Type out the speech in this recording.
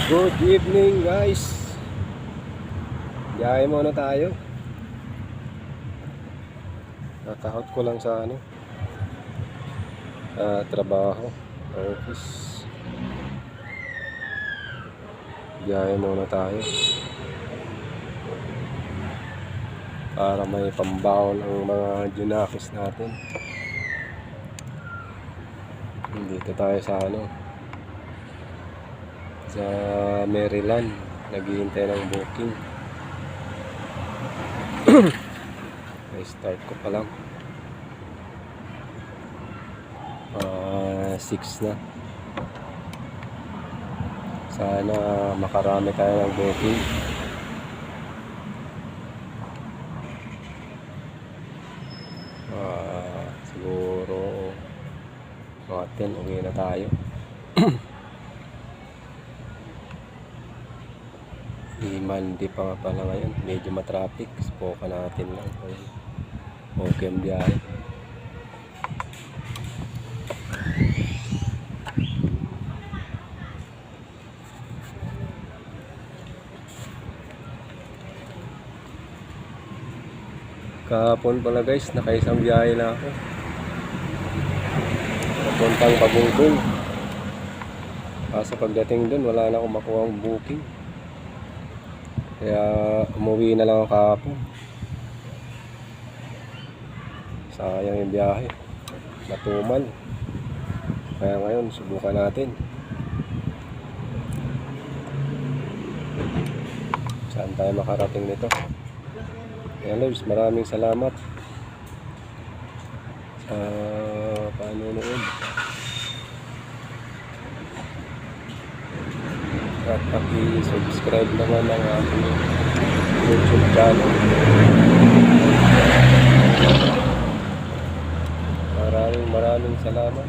Good evening guys. Biyahe muna tayo. Nakahot ko lang sa trabaho, office. Biyahe muna tayo para may pambaon ang mga junakis natin. Dito tayo sa sa Maryland, naghihintay ng booking. Start ko pa lang 6 na. Sana makarami tayo ng booking. Siguro mga 10 uwi na tayo. Monday pa nga pala ngayon, medyo matraffic. Spoka natin lang okay ang biyahe. Kahapon pala guys, nakaisang biyahe na ako papuntang Pabungkong. Kaso pagdating dun wala na akong makuha ang booking, kaya umuwi na lang ako kahapon. Sayang yung biyahe, matumal. Kaya ngayon subukan natin saan tayo makarating nito. Kaya Lord, maraming salamat sa panonood at paki-subscribe naman ang aking YouTube channel. Maraming salamat.